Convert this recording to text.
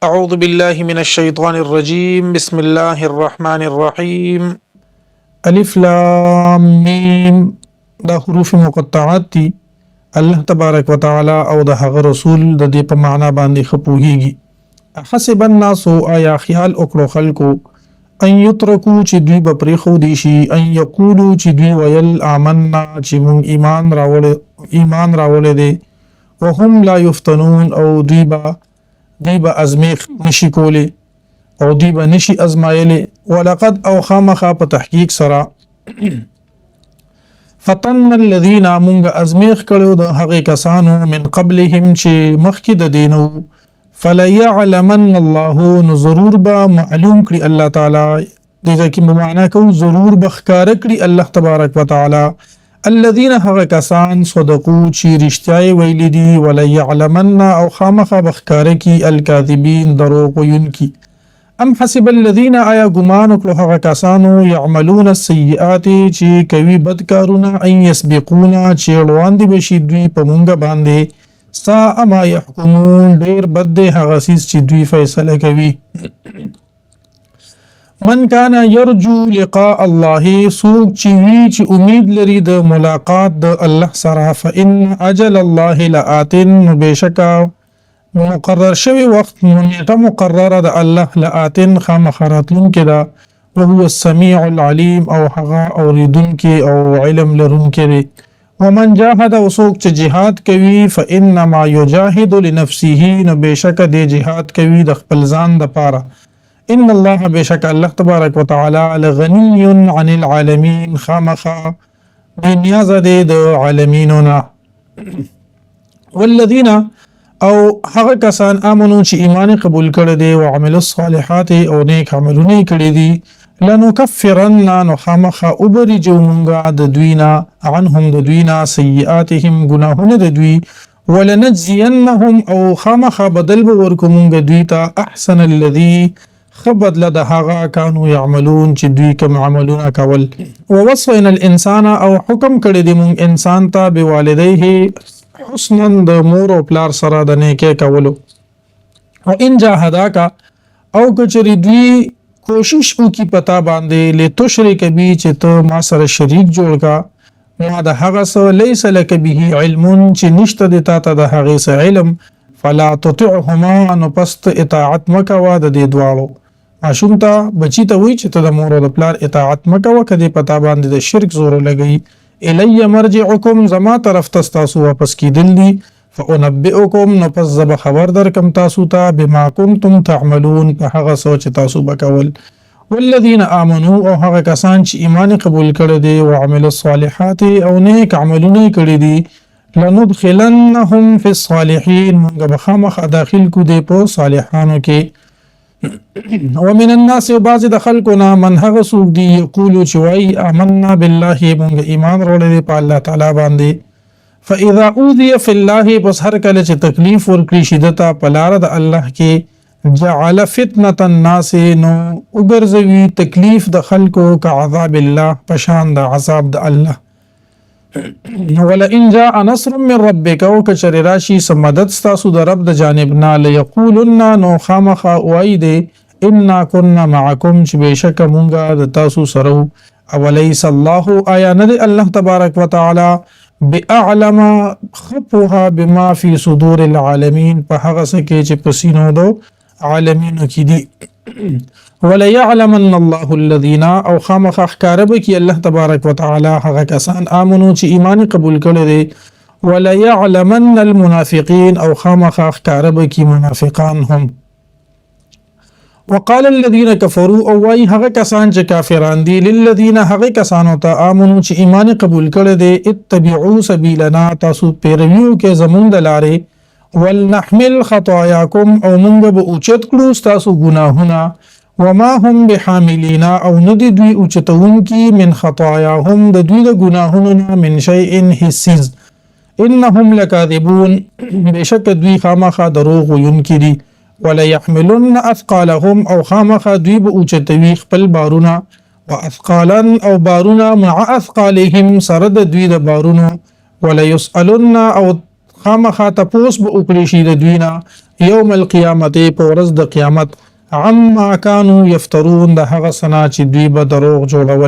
أعوذ بالله من الشيطان الرجيم بسم الله الرحمن الرحيم الف لام میم دا حروف مقطعات دي. الله تبارک وتعالى او د هغه رسول د دې په معنا باندې خپوهيږي. حسب الناس آیا خیال وکړو خلکو ان یترکو چې دوی به پرې خو دي شي ان یقولو چې دوی ویل آمنا چې مونږ ایمان راولې دي وهم لا یفتنون او دوی به ازمیخ نشي کولی او دوی به نشي ازمایلی ولقد او خامخا په تحقیق سره فتن الذين مونږ ازمیخ کړو د هغه کسانو من قبلهم چې مخکې د دینو فليعلمن الله نو ضرور به معلوم کړي الله تعالی دغه کې معنا کو ضرور بخکار کړي الله تبارک وتعالى الذين هغه کسان صدقو چې رښتیا ویلي دي وليعلمن او خامخا بخکار کی الکاذبین دروغ وینکی ام حسب الذين آیا ګمان وکړو هغه کسانو يعملون السيئات چې کوي بدکارونه ان يسبقونا چې وړاندې بشي دوی په مونږ باندې سا ما يحكمون ډیر بد دی هغه چې دوی فیصله کوي من کان یرجو لقاء الله سوق چې امید لري د ملاقات د الله سره فإن اجل الله لآت بشکا مقرر شوی وخت نیټه مقرره د الله لآت خامخراتون کې دا وهو السميع العليم او هغه اوریدونکي او علم لرونکي ومن جاهد وسوق چې جهاد کوي فإنما يجاهد لنفسه نو بشکا د جهاد کوي د خپل ځان د پاره ان الله بشک الله تبارک وتعالى لغنی عن العالمین خامخا بنیاز دی د عالمینونا والذین او هغه کسان امنو چې ایمان قبول کړي دي او عمل الصالحات او نیک عملونه کړي دي لنکفرن نو خامخا ابرجو مونږه د دوینا عنهم د دوینا سیئاتهم گناهونه د دوی ولنجزینهم او خامخا بدل ورکوم مونږه دوی ته احسن الذی خبدل د هغه کانو يعملون چې دوی کوم عملونه کول ووصينا الانسان او حکم کړی دی مونږ انسان ته بوالديه حسنا د مور او پلار سره د نیکه کولو او ان جاهداک او کچری دوی کوشش وکي پتا باندې لتشرک بي چې ته ما سره شریک جوړ کا ما د هغه سره ليس لك به علم چې نشته د تا ته د هغه سره علم فلا تطعهما نو پست اطاعت مکوا د دې دواړو ماشوم ته بچی ته وی چې ته د مور او د پلار اطاعت مکوا کدي پتا باندې د شرک زور لګي الی مرجعکم زما طرف تاسو واپس کیدل دي فانبئکم نو پس زب خبر درکم تاسو ته بما کنتم تعملون په هغه سوچ تاسو بکول والذین آمنوا او هغه کسان چې ایمان قبول کړي دي او عمل الصالحات او نیک عملونه کړي دي لندخلنهم فی الصالحین موږ به خامخ داخل کو دي په صالحانو کې ومن الناس بعض د خلقنا من هغه څوک دي یقولو چې وای آمنا بالله موږ ایمان وروړي په الله تعالی باندې فاذا اوذي في الله بس هر کله چې تکلیف ورکړي شدته په لار د الله کې جعل فتنه الناس نو وګرځوي تکلیف د خلکو كعذاب الله پشان د عذاب د الله ولئن جاء نصر من ربك او کچر راشي سمدد تاسو د رب د جانبنا ليقولن نو خامخا وعید ان كنا معكم چې بشک مونږه د تاسو سره اوليس الله آیا نه الله تبارک وتعالى باعلم خفها بما في صدور العالمين په هغه څه کې چې پسینو دو عالمینو کې دي وليعلمن الله الذين او خامخ احکارب کی الله تبارک وتعالى هغه کسان امنو چې ایمان قبول کړي دي وليعلمن المنافقين او خامخ احکارب کی منافقان هم وقال الذين كفروا او واي هغه کسان چې کافران دي للذين هغه کسانو ته امنو چې ایمان قبول کړي دي اتبعوا سبيلنا تاسو پیرویو کې زمون د لارې ولنحمل خطاياكم او موږ به اوچت کړو تاسو ګناهونه وما هم بحاملین او ندی دوی اوچتون کی من خطاياهم د دوی د ګناهونو من شيء حسز انهم لكاذبون بشک دوی خامخا دروغ وینکری ولا يحملن اثقالهم او خامخا دوی به اوچتوي خپل بارونه واثقالا او بارونه مع اثقالهم سره د دوی د بارونو ولا يسالن او خامخا تپوس به وکړي شي د دوی نه یوم القیامت په ورځ د قیامت عما كانوا یفترون د هغه سنا چې دوی به دروغ جوړول